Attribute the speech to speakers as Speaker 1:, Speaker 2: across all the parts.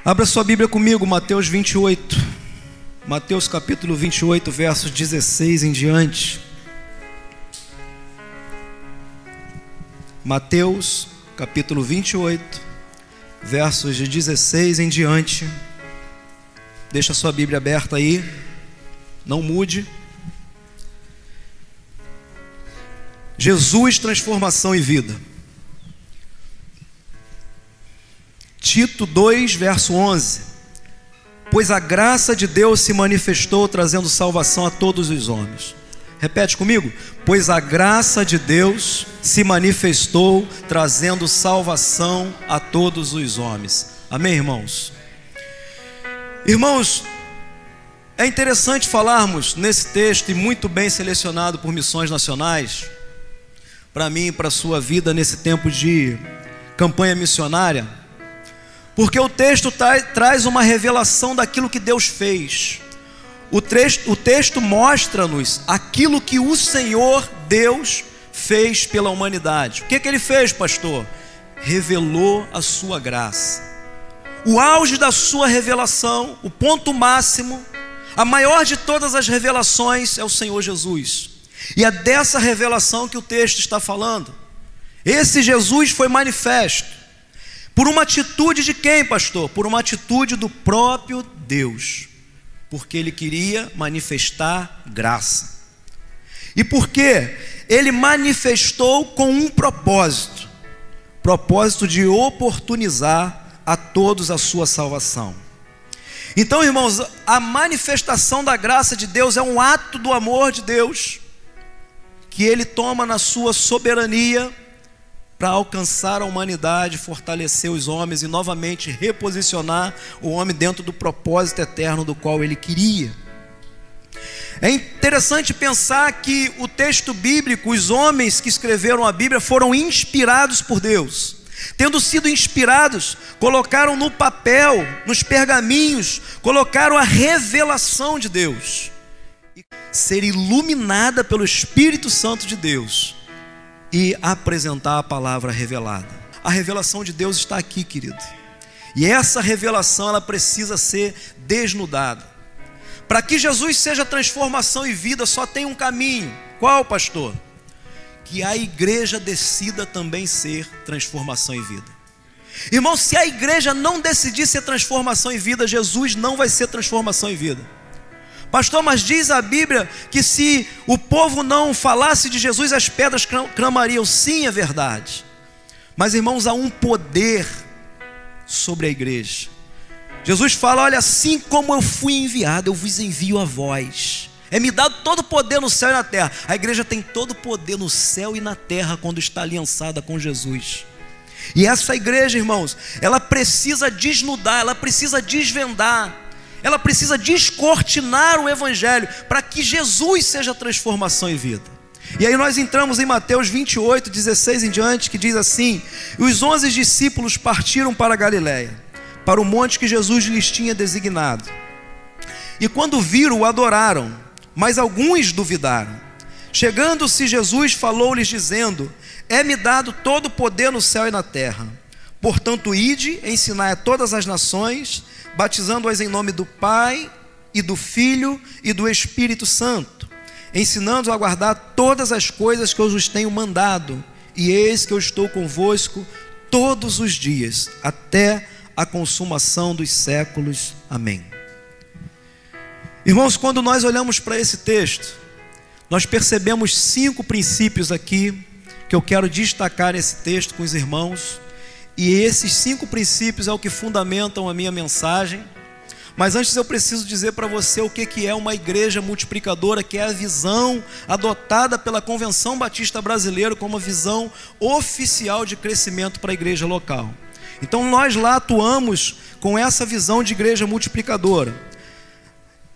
Speaker 1: Abra sua Bíblia comigo, Mateus 28. Mateus capítulo 28, versos 16 em diante. Mateus capítulo 28, versos de 16 em diante. Deixa sua Bíblia aberta aí, não mude. Jesus, transformação e vida. Tito 2, verso 11. Pois a graça de Deus se manifestou, trazendo salvação a todos os homens. Repete comigo. Pois a graça de Deus se manifestou, trazendo salvação a todos os homens. Amém, irmãos? Irmãos, é interessante falarmos nesse texto, e muito bem selecionado por Missões Nacionais, para mim e para a sua vida nesse tempo de campanha missionária, porque o texto traz uma revelação daquilo que Deus fez. O texto mostra-nos aquilo que o Senhor Deus fez pela humanidade. O que Ele fez, pastor? Revelou a sua graça. O auge da sua revelação, o ponto máximo, a maior de todas as revelações é o Senhor Jesus. E é dessa revelação que o texto está falando. Esse Jesus foi manifesto por uma atitude de quem, pastor? Por uma atitude do próprio Deus, porque Ele queria manifestar graça. E porque Ele manifestou com um propósito de oportunizar a todos a sua salvação. Então, irmãos, a manifestação da graça de Deus é um ato do amor de Deus, que Ele toma na sua soberania para alcançar a humanidade, fortalecer os homens e novamente reposicionar o homem dentro do propósito eterno do qual Ele queria. É interessante pensar que o texto bíblico, os homens que escreveram a Bíblia foram inspirados por Deus. Tendo sido inspirados, colocaram no papel, nos pergaminhos, colocaram a revelação de Deus. Ser iluminada pelo Espírito Santo de Deus e apresentar a palavra revelada. A revelação de Deus está aqui, querido. E essa revelação, ela precisa ser desnudada. Para que Jesus seja transformação e vida, só tem um caminho. Qual, pastor? Que a igreja decida também ser transformação e vida. Irmão, se a igreja não decidir ser transformação e vida, Jesus não vai ser transformação e vida. Pastor, mas diz a Bíblia que se o povo não falasse de Jesus, as pedras clamariam. Sim, é verdade. Mas, irmãos, há um poder sobre a igreja. Jesus fala: olha, assim como eu fui enviado, eu vos envio a vós. É-me dado todo o poder no céu e na terra. A igreja tem todo o poder no céu e na terra quando está aliançada com Jesus. E essa igreja, irmãos, ela precisa desnudar, ela precisa desvendar, ela precisa descortinar o Evangelho para que Jesus seja transformação e vida. E aí nós entramos em Mateus 28, 16 em diante, que diz assim: os 11 discípulos partiram para a Galiléia, para o monte que Jesus lhes tinha designado. E quando viram, o adoraram, mas alguns duvidaram. Chegando-se Jesus, falou-lhes dizendo: é-me dado todo o poder no céu e na terra. Portanto, ide, ensinai a todas as nações, batizando-as em nome do Pai, e do Filho, e do Espírito Santo, ensinando-os a guardar todas as coisas que eu vos tenho mandado. E eis que eu estou convosco todos os dias, até a consumação dos séculos. Amém. Irmãos, quando nós olhamos para esse texto, nós percebemos 5 princípios aqui, que eu quero destacar nesse texto com os irmãos. E esses 5 princípios é o que fundamentam a minha mensagem. Mas antes eu preciso dizer para você o que é uma igreja multiplicadora, que é a visão adotada pela Convenção Batista Brasileira como a visão oficial de crescimento para a igreja local. Então nós lá atuamos com essa visão de igreja multiplicadora.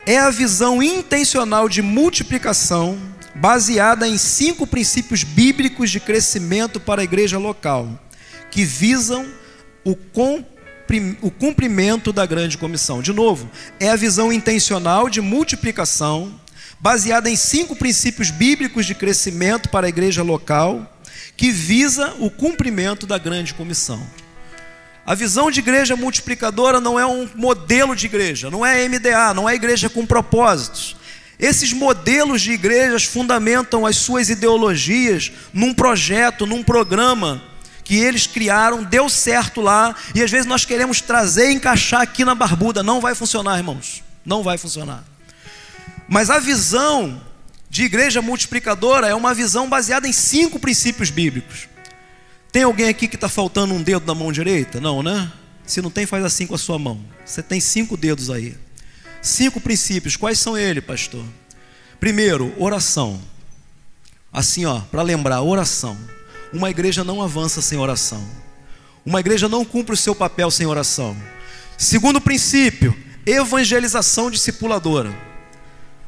Speaker 1: É a visão intencional de multiplicação baseada em 5 princípios bíblicos de crescimento para a igreja local, que visam o cumprimento da grande comissão. De novo, é a visão intencional de multiplicação, baseada em 5 princípios bíblicos de crescimento para a igreja local, que visa o cumprimento da grande comissão. A visão de igreja multiplicadora não é um modelo de igreja, não é MDA, não é igreja com propósitos. Esses modelos de igrejas fundamentam as suas ideologias num projeto, num programa que eles criaram, deu certo lá, e às vezes nós queremos trazer e encaixar aqui na barbuda. Não vai funcionar, irmãos, não vai funcionar. Mas a visão de igreja multiplicadora é uma visão baseada em 5 princípios bíblicos. Tem alguém aqui que está faltando um dedo da mão direita? Não, né? Se não tem, faz assim com a sua mão. Você tem 5 dedos aí. 5 princípios, quais são eles, pastor? Primeiro, oração. Assim, ó, para lembrar, oração. Uma igreja não avança sem oração. Uma igreja não cumpre o seu papel sem oração. Segundo princípio, evangelização discipuladora.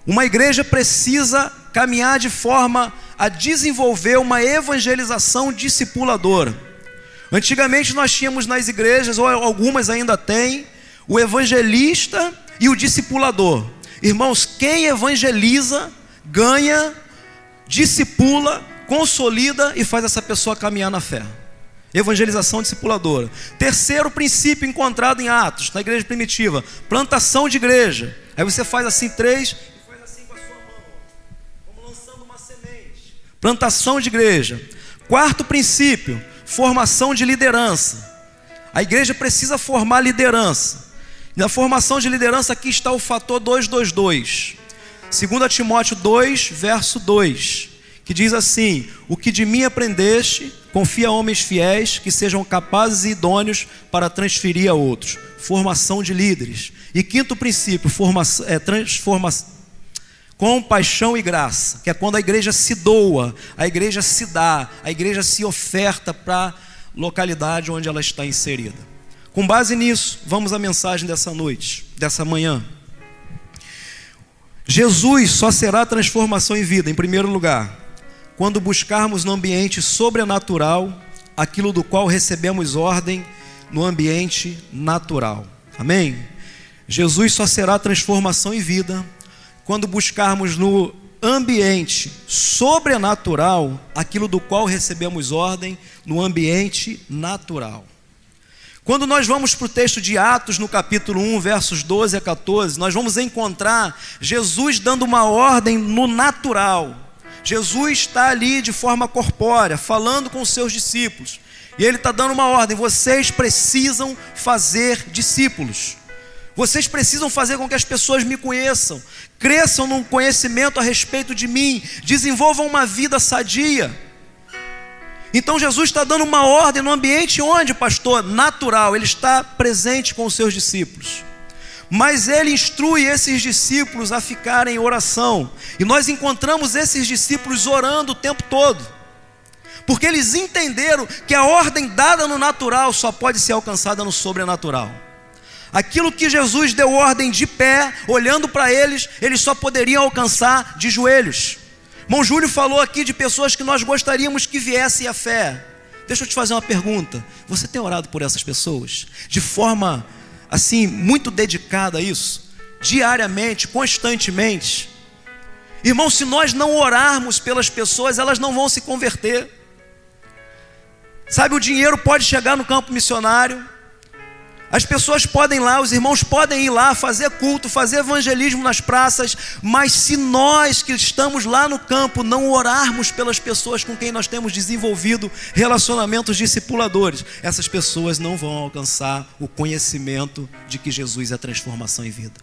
Speaker 1: Uma igreja precisa caminhar de forma a desenvolver uma evangelização discipuladora. Antigamente nós tínhamos nas igrejas, ou algumas ainda têm, o evangelista e o discipulador. Irmãos, quem evangeliza, ganha, discipula, consolida e faz essa pessoa caminhar na fé. Evangelização discipuladora. Terceiro princípio encontrado em Atos, na igreja primitiva, plantação de igreja. Aí você faz assim 3 e faz assim com a sua mão, como lançando uma semente. Plantação de igreja. Quarto princípio, formação de liderança. A igreja precisa formar liderança. Na formação de liderança aqui está o fator 222. 2 Timóteo 2, verso 2, que diz assim: o que de mim aprendeste, confia a homens fiéis, que sejam capazes e idôneos para transferir a outros. Formação de líderes. E quinto princípio, compaixão e graça, que é quando a igreja se doa, a igreja se dá, a igreja se oferta para a localidade onde ela está inserida. Com base nisso, vamos à mensagem dessa noite, dessa manhã. Jesus só será transformação em vida, em primeiro lugar, quando buscarmos no ambiente sobrenatural aquilo do qual recebemos ordem no ambiente natural. Amém? Jesus só será transformação em vida quando buscarmos no ambiente sobrenatural aquilo do qual recebemos ordem no ambiente natural. Quando nós vamos para o texto de Atos, no capítulo 1, versos 12 a 14, nós vamos encontrar Jesus dando uma ordem no natural. Jesus está ali de forma corpórea, falando com os seus discípulos. E ele está dando uma ordem: vocês precisam fazer discípulos. Vocês precisam fazer com que as pessoas me conheçam, cresçam no conhecimento a respeito de mim, desenvolvam uma vida sadia. Então Jesus está dando uma ordem no ambiente onde, pastor? Natural. Ele está presente com os seus discípulos. Mas ele instrui esses discípulos a ficarem em oração. E nós encontramos esses discípulos orando o tempo todo. Porque eles entenderam que a ordem dada no natural só pode ser alcançada no sobrenatural. Aquilo que Jesus deu ordem de pé, olhando para eles, eles só poderiam alcançar de joelhos. Irmão Júlio falou aqui de pessoas que nós gostaríamos que viessem à fé. Deixa eu te fazer uma pergunta. Você tem orado por essas pessoas? De forma, assim, muito dedicada a isso? Diariamente, constantemente? Irmão, se nós não orarmos pelas pessoas, elas não vão se converter. Sabe, o dinheiro pode chegar no campo missionário. As pessoas podem ir lá, os irmãos podem ir lá fazer culto, fazer evangelismo nas praças, mas se nós que estamos lá no campo não orarmos pelas pessoas com quem nós temos desenvolvido relacionamentos discipuladores, essas pessoas não vão alcançar o conhecimento de que Jesus é transformação em vida.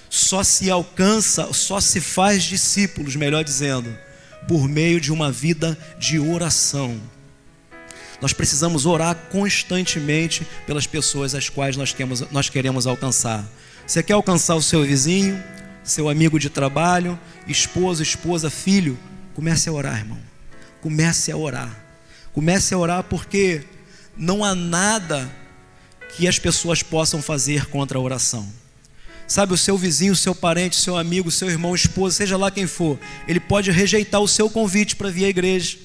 Speaker 1: Só se alcança, só se faz discípulos, melhor dizendo, por meio de uma vida de oração. Nós precisamos orar constantemente pelas pessoas às quais nós queremos alcançar. Você quer alcançar o seu vizinho, seu amigo de trabalho, esposo, esposa, filho? Comece a orar, irmão. Comece a orar. Comece a orar, porque não há nada que as pessoas possam fazer contra a oração. Sabe, o seu vizinho, o seu parente, o seu amigo, o seu irmão, esposa, seja lá quem for, ele pode rejeitar o seu convite para vir à igreja.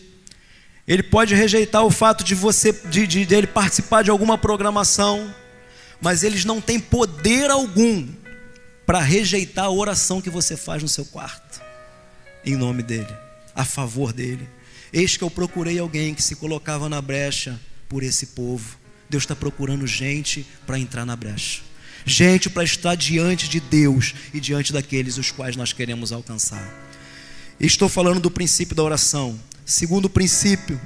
Speaker 1: Ele pode rejeitar o fato de ele participar de alguma programação, mas eles não têm poder algum para rejeitar a oração que você faz no seu quarto, em nome dele, a favor dele. Eis que eu procurei alguém que se colocava na brecha por esse povo, Deus está procurando gente para entrar na brecha, gente para estar diante de Deus e diante daqueles os quais nós queremos alcançar. Estou falando do princípio da oração. Segundo princípio,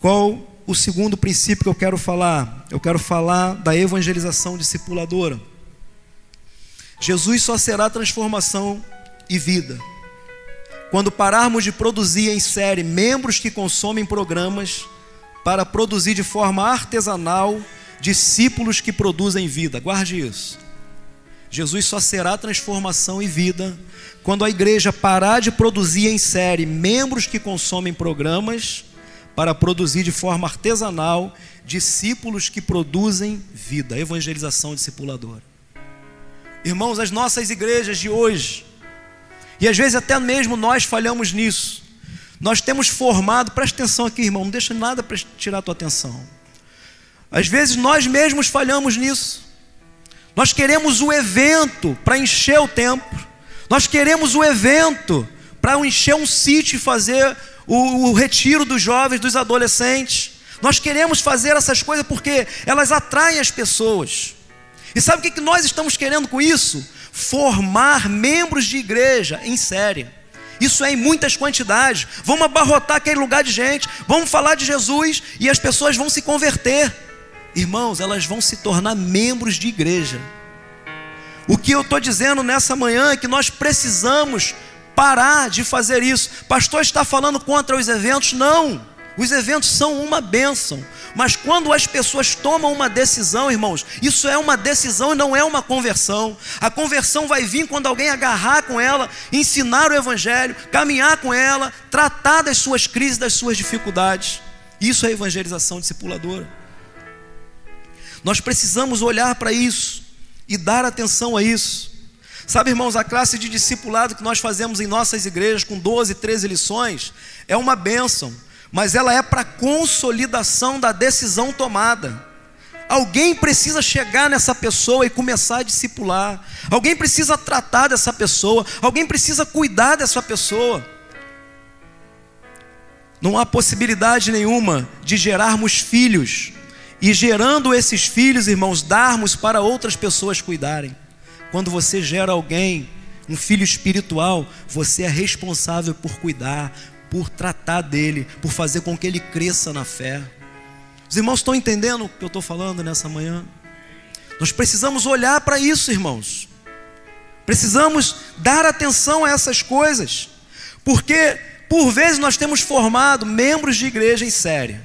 Speaker 1: qual o segundo princípio que eu quero falar? Eu quero falar da evangelização discipuladora. Jesus só será transformação e vida quando pararmos de produzir em série membros que consomem programas para produzir de forma artesanal discípulos que produzem vida. Guarde isso. Jesus só será transformação e vida quando a igreja parar de produzir em série membros que consomem programas para produzir de forma artesanal discípulos que produzem vida. Evangelização discipuladora. Irmãos, as nossas igrejas de hoje, e às vezes até mesmo nós falhamos nisso, nós temos formado, presta atenção aqui, irmão, não deixa nada para tirar a tua atenção. Às vezes nós mesmos falhamos nisso. Nós queremos o evento para encher o templo, nós queremos o evento para encher um sítio e fazer o retiro dos jovens, dos adolescentes. Nós queremos fazer essas coisas porque elas atraem as pessoas. E sabe o que nós estamos querendo com isso? Formar membros de igreja em série. Isso é em muitas quantidades. Vamos abarrotar aquele lugar de gente, vamos falar de Jesus e as pessoas vão se converter. Irmãos, elas vão se tornar membros de igreja. O que eu estou dizendo nessa manhã é que nós precisamos parar de fazer isso. Pastor, está falando contra os eventos? Não, os eventos são uma bênção, mas quando as pessoas tomam uma decisão, irmãos, isso é uma decisão e não é uma conversão. A conversão vai vir quando alguém agarrar com ela, ensinar o evangelho, caminhar com ela, tratar das suas crises, das suas dificuldades. Isso é evangelização discipuladora. Nós precisamos olhar para isso e dar atenção a isso. Sabe, irmãos, a classe de discipulado que nós fazemos em nossas igrejas com 12, 13 lições é uma bênção, mas ela é para consolidação da decisão tomada. Alguém precisa chegar nessa pessoa e começar a discipular. Alguém precisa tratar dessa pessoa. Alguém precisa cuidar dessa pessoa. Não há possibilidade nenhuma de gerarmos filhos e, gerando esses filhos, irmãos, darmos para outras pessoas cuidarem. Quando você gera alguém, um filho espiritual, você é responsável por cuidar, por tratar dele, por fazer com que ele cresça na fé. Os irmãos estão entendendo o que eu estou falando nessa manhã? Nós precisamos olhar para isso, irmãos. Precisamos dar atenção a essas coisas, porque por vezes nós temos formado membros de igreja em série,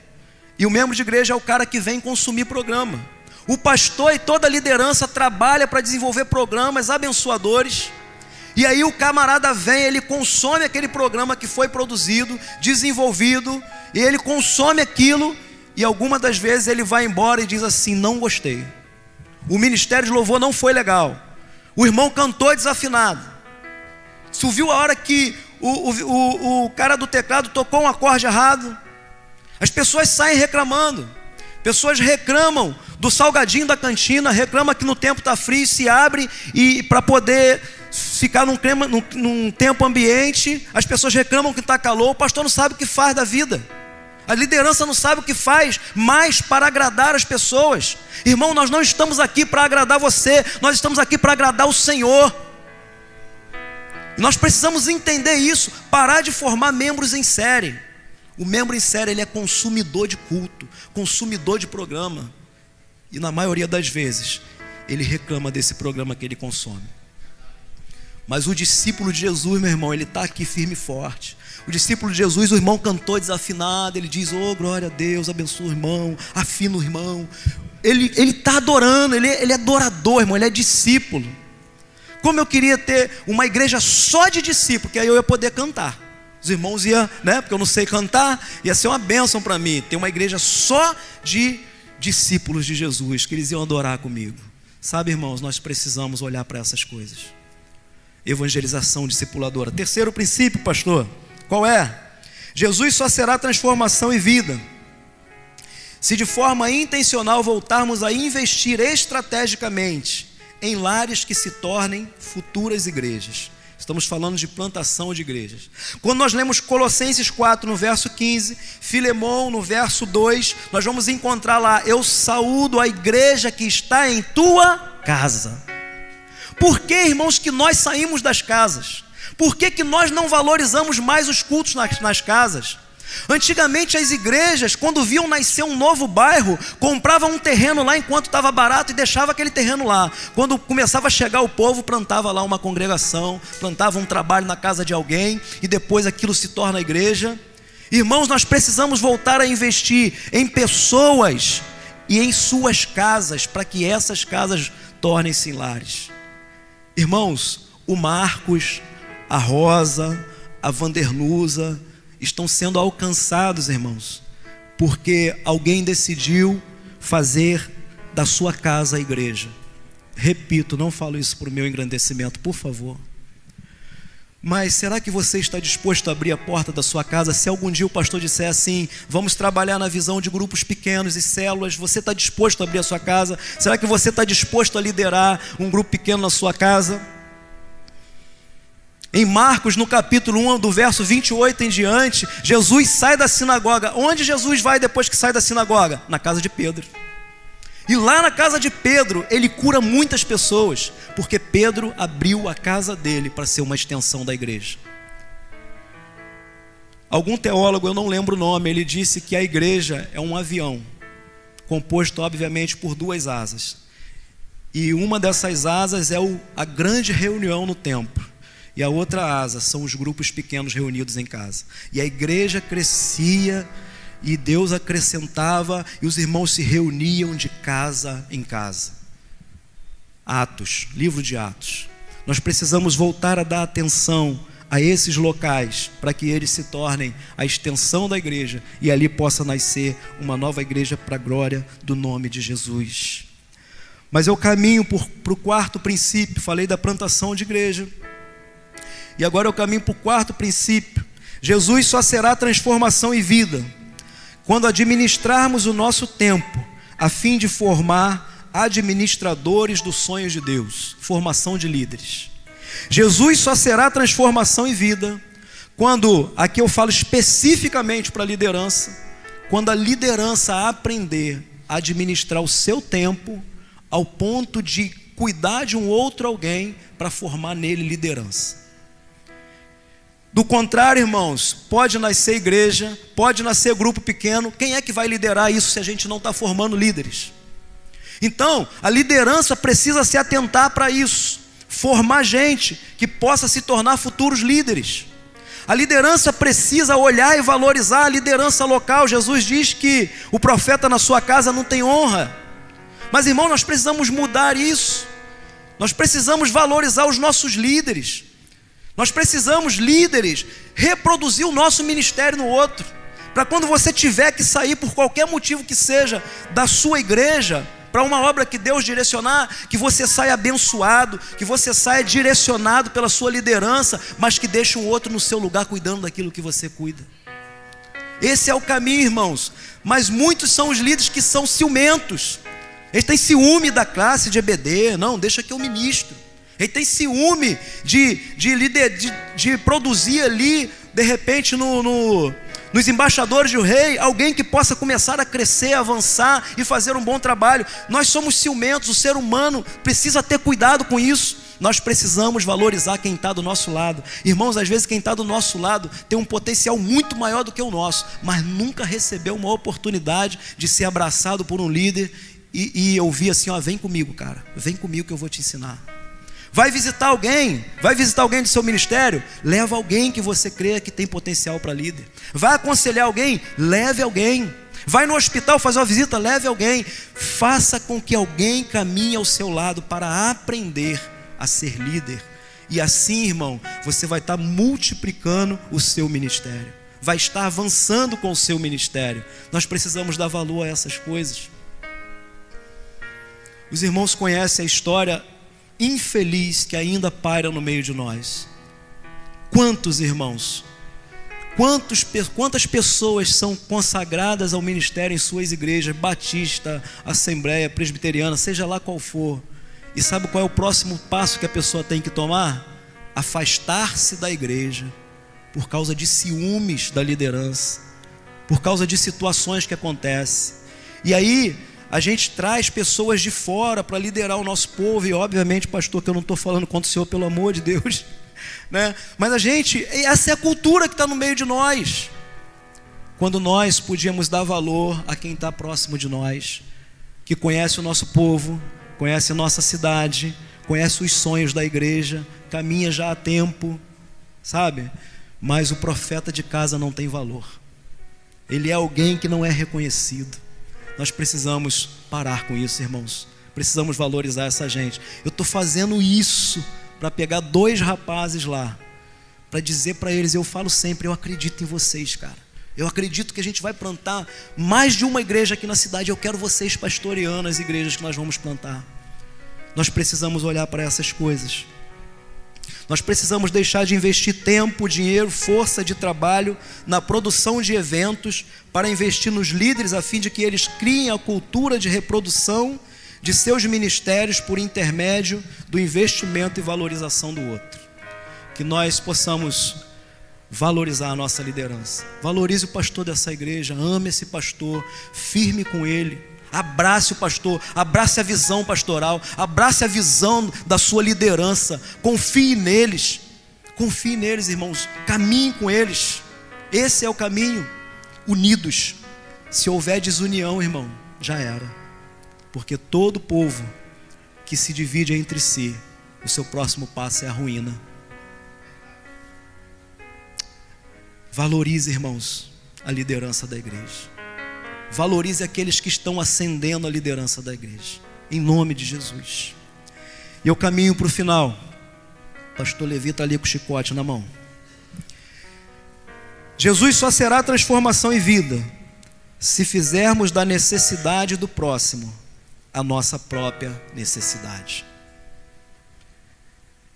Speaker 1: e o membro de igreja é o cara que vem consumir programa. O pastor e toda a liderança trabalha para desenvolver programas abençoadores, e aí o camarada vem, ele consome aquele programa que foi produzido, desenvolvido, e ele consome aquilo, e algumas das vezes ele vai embora e diz assim: não gostei, o ministério de louvor não foi legal, o irmão cantou desafinado, você viu a hora que o cara do teclado tocou um acorde errado. As pessoas saem reclamando, pessoas reclamam do salgadinho da cantina, reclamam que no tempo está frio, se abre e para poder ficar num tempo ambiente, as pessoas reclamam que está calor, o pastor não sabe o que faz da vida, a liderança não sabe o que faz mais para agradar as pessoas. Irmão, nós não estamos aqui para agradar você, nós estamos aqui para agradar o Senhor. Nós precisamos entender isso, parar de formar membros em série. O membro em série, ele é consumidor de culto, consumidor de programa, e na maioria das vezes ele reclama desse programa que ele consome. Mas o discípulo de Jesus, meu irmão, ele está aqui firme e forte. O discípulo de Jesus, o irmão cantou desafinado, ele diz: oh, glória a Deus, abençoa o irmão, afina o irmão. Ele está adorando, ele é adorador, irmão, ele é discípulo. Como eu queria ter uma igreja só de discípulo, que aí eu ia poder cantar. Os irmãos iam, né, porque eu não sei cantar, ia ser uma bênção para mim, ter uma igreja só de discípulos de Jesus, que eles iam adorar comigo. Sabe, irmãos, nós precisamos olhar para essas coisas. Evangelização discipuladora. Terceiro princípio, pastor, qual é? Jesus só será transformação e vida se de forma intencional voltarmos a investir estrategicamente em lares que se tornem futuras igrejas. Estamos falando de plantação de igrejas. Quando nós lemos Colossenses 4, no verso 15, Filemão, no verso 2, nós vamos encontrar lá: eu saúdo a igreja que está em tua casa. Por que, irmãos, que nós saímos das casas? Por que nós não valorizamos mais os cultos nas casas? Antigamente as igrejas, quando viam nascer um novo bairro, compravam um terreno lá enquanto estava barato e deixava aquele terreno lá. Quando começava a chegar o povo, plantava lá uma congregação, plantava um trabalho na casa de alguém, e depois aquilo se torna a igreja. Irmãos, nós precisamos voltar a investir em pessoas e em suas casas, para que essas casas tornem-se lares. Irmãos, o Marcos, a Rosa, a Vandernusa estão sendo alcançados, irmãos, porque alguém decidiu fazer da sua casa a igreja. Repito, não falo isso por meu engrandecimento, por favor. Mas será que você está disposto a abrir a porta da sua casa? Se algum dia o pastor disser assim: vamos trabalhar na visão de grupos pequenos e células, você está disposto a abrir a sua casa? Será que você está disposto a liderar um grupo pequeno na sua casa? Em Marcos, no capítulo 1, do verso 28 em diante, Jesus sai da sinagoga. Onde Jesus vai depois que sai da sinagoga? Na casa de Pedro. E lá na casa de Pedro, ele cura muitas pessoas, porque Pedro abriu a casa dele para ser uma extensão da igreja. Algum teólogo, eu não lembro o nome, ele disse que a igreja é um avião, composto obviamente por duas asas. E uma dessas asas é a grande reunião no templo. E a outra asa são os grupos pequenos reunidos em casa. E a igreja crescia, e Deus acrescentava, e os irmãos se reuniam de casa em casa. Atos, livro de Atos. Nós precisamos voltar a dar atenção a esses locais, para que eles se tornem a extensão da igreja, e ali possa nascer uma nova igreja para a glória do nome de Jesus. Mas eu caminho para o quarto princípio. Falei da plantação de igreja, e agora eu caminho para o quarto princípio. Jesus só será transformação e vida quando administrarmos o nosso tempo a fim de formar administradores dos sonhos de Deus, formação de líderes. Jesus só será transformação e vida quando, aqui eu falo especificamente para a liderança, quando a liderança aprender a administrar o seu tempo ao ponto de cuidar de um outro alguém para formar nele liderança. Do contrário, irmãos, pode nascer igreja, pode nascer grupo pequeno. Quem é que vai liderar isso se a gente não está formando líderes? Então, a liderança precisa se atentar para isso, formar gente que possa se tornar futuros líderes. A liderança precisa olhar e valorizar a liderança local. Jesus diz que o profeta na sua casa não tem honra. Mas, irmão, nós precisamos mudar isso. Nós precisamos valorizar os nossos líderes. Nós precisamos, líderes, reproduzir o nosso ministério no outro, para quando você tiver que sair por qualquer motivo que seja da sua igreja, para uma obra que Deus direcionar, que você saia abençoado, que você saia direcionado pela sua liderança, mas que deixe um outro no seu lugar cuidando daquilo que você cuida. Esse é o caminho, irmãos. Mas muitos são os líderes que são ciumentos. Eles têm ciúme da classe de EBD. Não, deixa que eu ministro. Ele tem ciúme de produzir ali, de repente, nos embaixadores do rei, alguém que possa começar a crescer, avançar e fazer um bom trabalho. Nós somos ciumentos, o ser humano precisa ter cuidado com isso. Nós precisamos valorizar quem está do nosso lado. Irmãos, às vezes quem está do nosso lado tem um potencial muito maior do que o nosso, mas nunca recebeu uma oportunidade de ser abraçado por um líder e ouvir assim: ó, vem comigo, cara, vem comigo que eu vou te ensinar. Vai visitar alguém do seu ministério, leva alguém que você crê que tem potencial para líder. Vai aconselhar alguém, leve alguém. Vai no hospital fazer uma visita, leve alguém. Faça com que alguém caminhe ao seu lado para aprender a ser líder. E assim, irmão, você vai estar multiplicando o seu ministério, vai estar avançando com o seu ministério. Nós precisamos dar valor a essas coisas. Os irmãos conhecem a história infeliz que ainda paira no meio de nós. Quantos irmãos, quantas pessoas são consagradas ao ministério em suas igrejas, batista, assembleia, presbiteriana, seja lá qual for, e sabe qual é o próximo passo que a pessoa tem que tomar? afastar-se da igreja por causa de ciúmes da liderança, por causa de situações que acontecem. E aí a gente traz pessoas de fora para liderar o nosso povo. E obviamente, pastor, que eu não estou falando contra o Senhor, pelo amor de Deus, né? Mas essa é a cultura que está no meio de nós, quando nós podíamos dar valor a quem está próximo de nós, que conhece o nosso povo, conhece a nossa cidade, conhece os sonhos da igreja, caminha já há tempo, sabe? Mas o profeta de casa não tem valor. Ele é alguém que não é reconhecido. Nós precisamos parar com isso, irmãos. Precisamos valorizar essa gente. Eu estou fazendo isso para pegar 2 rapazes lá, para dizer para eles, eu falo sempre, eu acredito em vocês, cara. Eu acredito que a gente vai plantar mais de uma igreja aqui na cidade. Eu quero vocês pastoreando as igrejas que nós vamos plantar. Nós precisamos olhar para essas coisas. Nós precisamos deixar de investir tempo, dinheiro, força de trabalho na produção de eventos para investir nos líderes a fim de que eles criem a cultura de reprodução de seus ministérios por intermédio do investimento e valorização do outro. Que nós possamos valorizar a nossa liderança. Valorize o pastor dessa igreja, ame esse pastor, firme com ele, abrace o pastor, abrace a visão pastoral, abrace a visão da sua liderança, confie neles, irmãos, caminhe com eles. Esse é o caminho, unidos. Se houver desunião, irmão, já era, porque todo povo que se divide entre si, o seu próximo passo é a ruína. Valorize, irmãos, a liderança da igreja. Valorize aqueles que estão ascendendo a liderança da igreja, em nome de Jesus. E eu caminho para o final. Pastor Levi está ali com o chicote na mão. Jesus só será transformação em vida se fizermos da necessidade do próximo a nossa própria necessidade.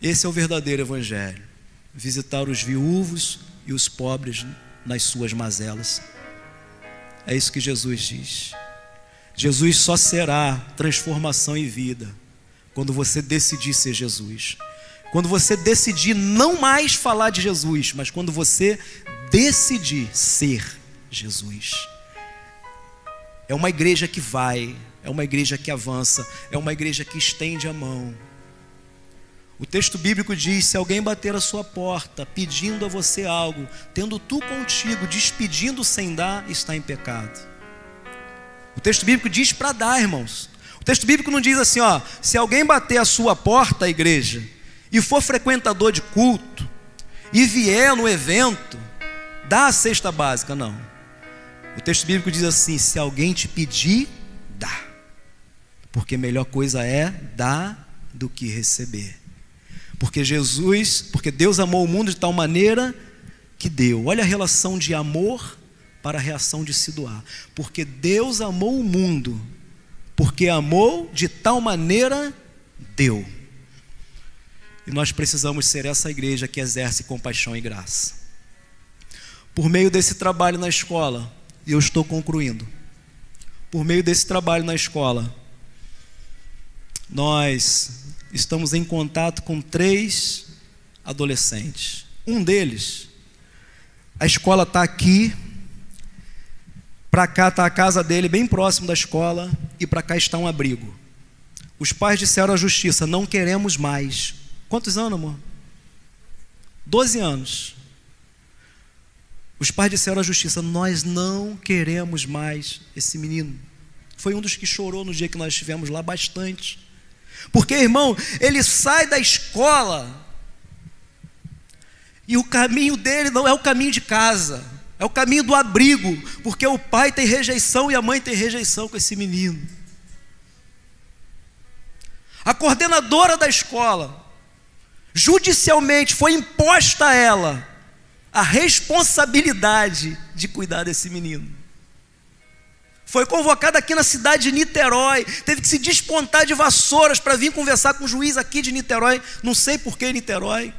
Speaker 1: Esse é o verdadeiro evangelho. Visitar os viúvos e os pobres nas suas mazelas. É isso que Jesus diz. Jesus só será transformação em vida quando você decidir ser Jesus. Quando você decidir não mais falar de Jesus, mas quando você decidir ser Jesus. É uma igreja que vai, é uma igreja que avança, é uma igreja que estende a mão. O texto bíblico diz, se alguém bater a sua porta, pedindo a você algo, tendo tu contigo, despedindo sem dar, está em pecado. O texto bíblico diz para dar, irmãos. O texto bíblico não diz assim, ó, se alguém bater a sua porta, a igreja, e for frequentador de culto, e vier no evento, dá a cesta básica, não. O texto bíblico diz assim, se alguém te pedir, dá. Porque melhor coisa é dar do que receber. Porque Deus amou o mundo de tal maneira que deu. Olha a relação de amor para a reação de se doar. Porque Deus amou o mundo, porque amou de tal maneira, deu. E nós precisamos ser essa igreja que exerce compaixão e graça. Por meio desse trabalho na escola, e eu estou concluindo, por meio desse trabalho na escola, nós estamos em contato com 3 adolescentes. Um deles, a escola está aqui, para cá está a casa dele, bem próximo da escola, e para cá está um abrigo. Os pais disseram à justiça, não queremos mais. Quantos anos, amor? 12 anos. Os pais disseram à justiça, nós não queremos mais esse menino. Foi um dos que chorou no dia que nós estivemos lá bastante. Porque, irmão, ele sai da escola e o caminho dele não é o caminho de casa, é o caminho do abrigo, porque o pai tem rejeição e a mãe tem rejeição com esse menino. A coordenadora da escola, judicialmente, foi imposta a ela a responsabilidade de cuidar desse menino. Foi convocada aqui na cidade de Niterói, teve que se despontar de vassouras para vir conversar com o juiz aqui de Niterói, não sei por que Niterói,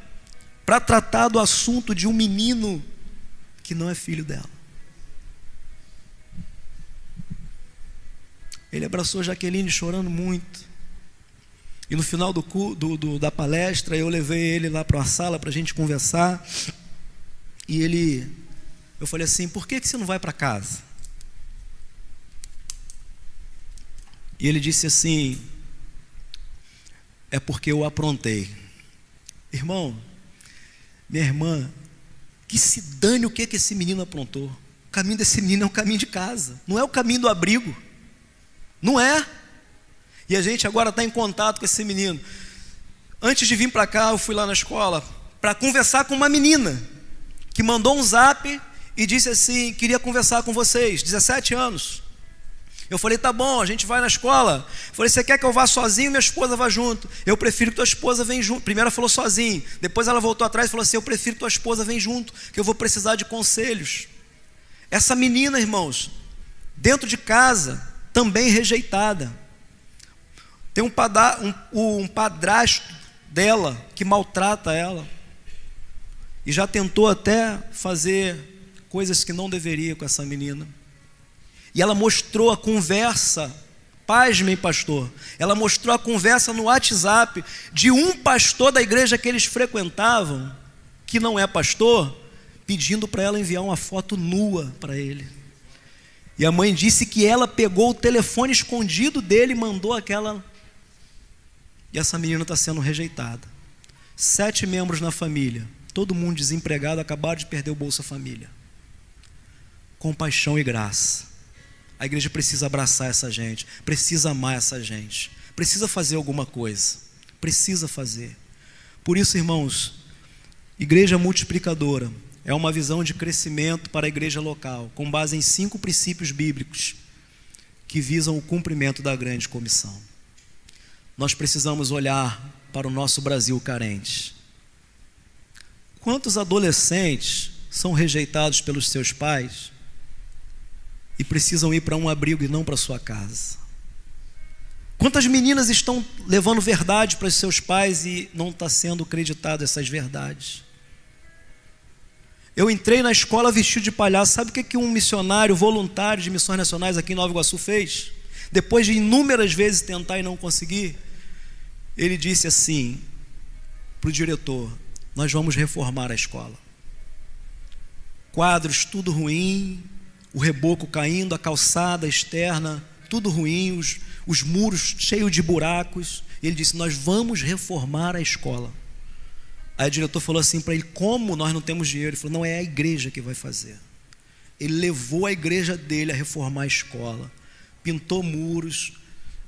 Speaker 1: para tratar do assunto de um menino que não é filho dela. Ele abraçou Jaqueline chorando muito. E no final da palestra, eu levei ele lá para uma sala para a gente conversar. E eu falei assim: por que você não vai para casa? E ele disse assim: é porque eu aprontei. Irmão, minha irmã, que se dane o que esse menino aprontou. O caminho desse menino é o caminho de casa, não é o caminho do abrigo. Não é. E a gente agora está em contato com esse menino. Antes de vir para cá, eu fui lá na escola para conversar com uma menina que mandou um zap e disse assim: queria conversar com vocês, 17 anos. Eu falei: tá bom, a gente vai na escola. Eu falei: você quer que eu vá sozinho? Minha esposa vá junto. Eu prefiro que tua esposa venha junto. Primeiro ela falou sozinho, depois ela voltou atrás e falou assim: eu prefiro que tua esposa venha junto, que eu vou precisar de conselhos. Essa menina, irmãos, dentro de casa, também rejeitada. Tem um padrasto dela que maltrata ela. E já tentou até fazer coisas que não deveria com essa menina. E ela mostrou a conversa, pasmem, pastor, ela mostrou a conversa no WhatsApp de um pastor da igreja que eles frequentavam, que não é pastor, pedindo para ela enviar uma foto nua para ele. E a mãe disse que ela pegou o telefone escondido dele e mandou aquela. E essa menina está sendo rejeitada. 7 membros na família, todo mundo desempregado, acabaram de perder o Bolsa Família. Compaixão e graça. A igreja precisa abraçar essa gente, precisa amar essa gente, precisa fazer alguma coisa, precisa fazer. Por isso, irmãos, igreja multiplicadora é uma visão de crescimento para a igreja local, com base em 5 princípios bíblicos que visam o cumprimento da grande comissão. Nós precisamos olhar para o nosso Brasil carente. Quantos adolescentes são rejeitados pelos seus pais e precisam ir para um abrigo e não para sua casa? Quantas meninas estão levando verdade para os seus pais e não está sendo acreditado essas verdades? Eu entrei na escola vestido de palhaço. Sabe o que um missionário voluntário de missões nacionais aqui em Nova Iguaçu fez? Depois de inúmeras vezes tentar e não conseguir, ele disse assim para o diretor: nós vamos reformar a escola. Quadros tudo ruim, o reboco caindo, a calçada externa tudo ruim, os muros cheios de buracos. Ele disse: nós vamos reformar a escola. Aí o diretor falou assim para ele: como nós não temos dinheiro? Ele falou: não, é a igreja que vai fazer. Ele levou a igreja dele a reformar a escola, pintou muros,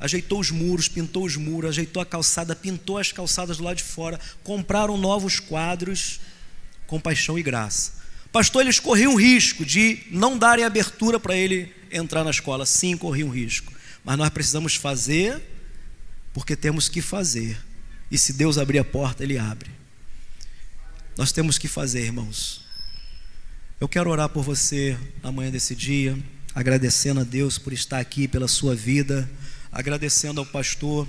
Speaker 1: ajeitou os muros, pintou os muros, ajeitou a calçada, pintou as calçadas do lado de fora, compraram novos quadros, compaixão e graça. Pastor, eles corriam risco de não darem abertura para ele entrar na escola. Sim, corriam risco, mas nós precisamos fazer, porque temos que fazer, e se Deus abrir a porta, Ele abre. Nós temos que fazer, irmãos. Eu quero orar por você amanhã desse dia, agradecendo a Deus por estar aqui, pela sua vida, agradecendo ao pastor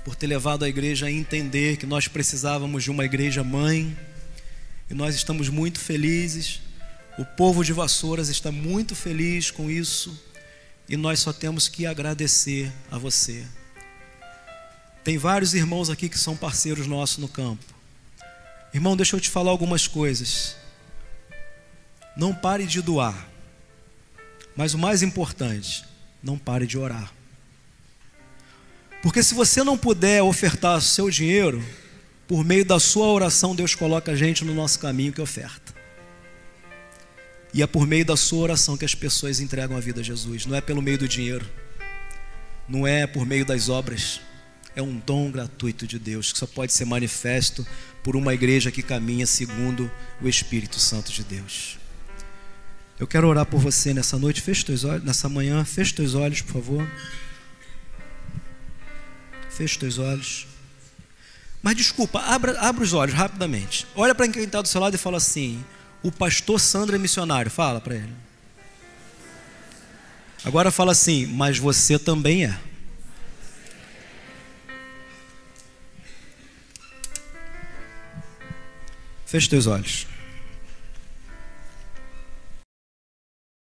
Speaker 1: por ter levado a igreja a entender que nós precisávamos de uma igreja mãe, e nós estamos muito felizes. O povo de Vassouras está muito feliz com isso, e nós só temos que agradecer a você. Tem vários irmãos aqui que são parceiros nossos no campo. Irmão, deixa eu te falar algumas coisas. Não pare de doar, mas o mais importante, não pare de orar. Porque se você não puder ofertar seu dinheiro, por meio da sua oração, Deus coloca a gente no nosso caminho que oferta. E é por meio da sua oração que as pessoas entregam a vida a Jesus. Não é pelo meio do dinheiro, não é por meio das obras. É um dom gratuito de Deus, que só pode ser manifesto por uma igreja que caminha segundo o Espírito Santo de Deus. Eu quero orar por você nessa noite. Feche teus olhos, nessa manhã. Feche teus olhos, por favor. Feche teus olhos. Mas desculpa, abra os olhos rapidamente. Olha para quem está do seu lado e fala assim: o pastor Sandro é missionário. Fala para ele. Agora fala assim: mas você também é. Feche teus olhos.